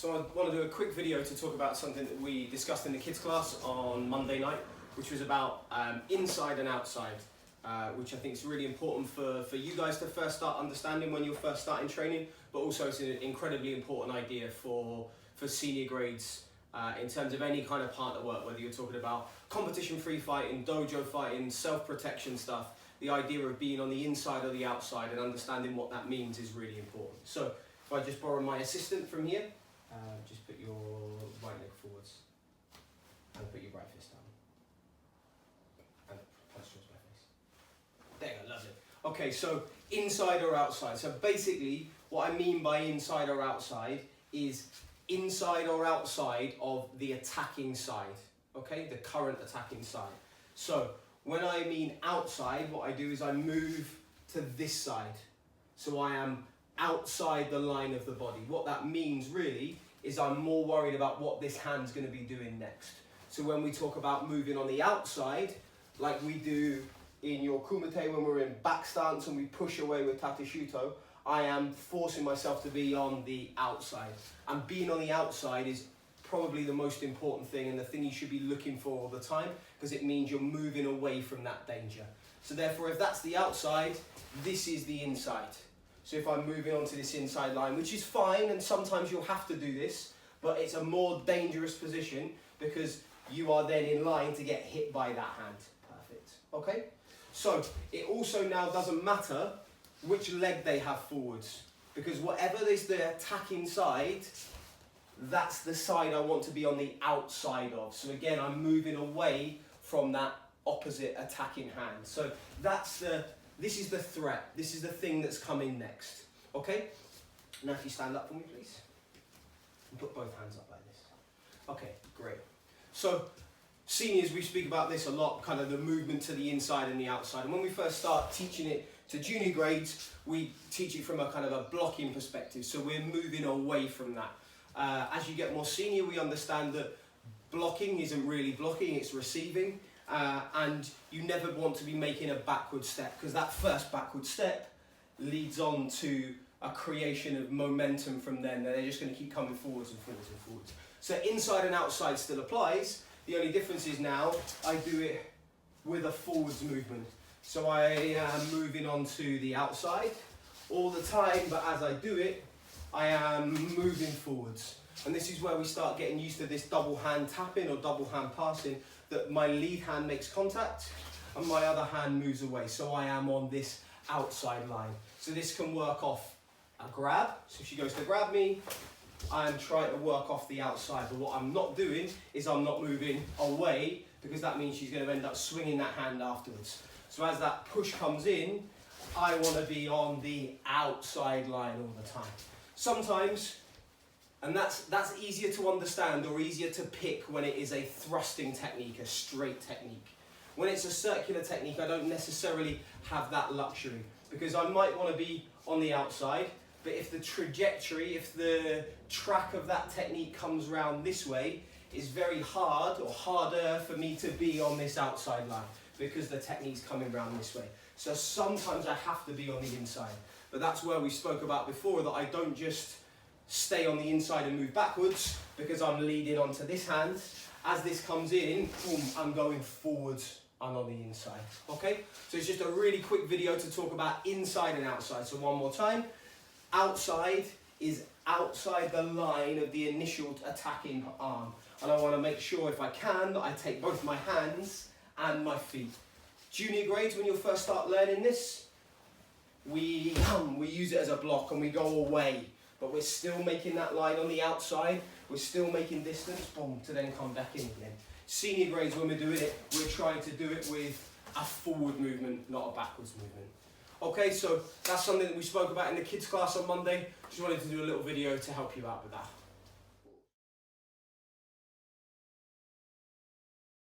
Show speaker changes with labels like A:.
A: So I want to do a quick video to talk about something that we discussed in the kids class on Monday night, which was about inside and outside, which I think is really important for you guys to first start understanding when you're first starting training, but also it's an incredibly important idea for senior grades in terms of any kind of partner work, whether you're talking about competition free fighting, dojo fighting, self-protection stuff. The idea of being on the inside or the outside and understanding what that means is really important. So if I just borrow my assistant from here, just put your right leg forwards and put your right fist down. And punch towards my face. There you go, lovely. Okay, so inside or outside. So basically, what I mean by inside or outside is inside or outside of the attacking side, okay? The current attacking side. So when I mean outside, what I do is I move to this side. So I am outside the line of the body. What that means really is I'm more worried about what this hand's going to be doing next. So when we talk about moving on the outside, like we do in your kumite when we're in back stance and we push away with tatishuto, I am forcing myself to be on the outside. And being on the outside is probably the most important thing and the thing you should be looking for all the time, because it means you're moving away from that danger. So therefore, if that's the outside, this is the inside. So if I'm moving onto this inside line, which is fine, and sometimes you'll have to do this, but it's a more dangerous position because you are then in line to get hit by that hand. Perfect. Okay? So it also now doesn't matter which leg they have forwards, because whatever is the attacking side, that's the side I want to be on the outside of. So again, I'm moving away from that opposite attacking hand. So this is the threat. This is the thing that's coming next. Okay? Now if you stand up for me, please. And put both hands up like this. Okay, great. So seniors, we speak about this a lot, kind of the movement to the inside and the outside. And when we first start teaching it to junior grades, we teach it from a kind of a blocking perspective. So we're moving away from that. As you get more senior, we understand that blocking isn't really blocking, it's receiving. And you never want to be making a backward step, because that first backward step leads on to a creation of momentum from then. They're just going to keep coming forwards and forwards and forwards. So inside and outside still applies. The only difference is now I do it with a forwards movement. So I am moving on to the outside all the time, but as I do it, I am moving forwards. And this is where we start getting used to this double hand tapping or double hand passing, that my lead hand makes contact and my other hand moves away. So I am on this outside line. So this can work off a grab. So she goes to grab me, I'm trying to work off the outside. But what I'm not doing is I'm not moving away, because that means she's going to end up swinging that hand afterwards. So as that push comes in, I want to be on the outside line all the time. Sometimes, and that's easier to understand or easier to pick when it is a thrusting technique, a straight technique. When it's a circular technique, I don't necessarily have that luxury, because I might want to be on the outside, but if the trajectory, if the track of that technique comes round this way, it's very hard or harder for me to be on this outside line, because the technique's coming round this way. So sometimes I have to be on the inside. But that's where we spoke about before, that I don't just stay on the inside and move backwards because I'm leading onto this hand. As this comes in, boom, I'm going forwards and on the inside. Okay? So it's just a really quick video to talk about inside and outside. So one more time. Outside is outside the line of the initial attacking arm. And I want to make sure, if I can, that I take both my hands and my feet. Junior grades, when you first start learning this, we use it as a block and we go away, but we're still making that line on the outside, we're still making distance, boom, to then come back in again. Senior grades, when we're doing it, we're trying to do it with a forward movement, not a backwards movement. Okay, so that's something that we spoke about in the kids class on Monday. Just wanted to do a little video to help you out with that.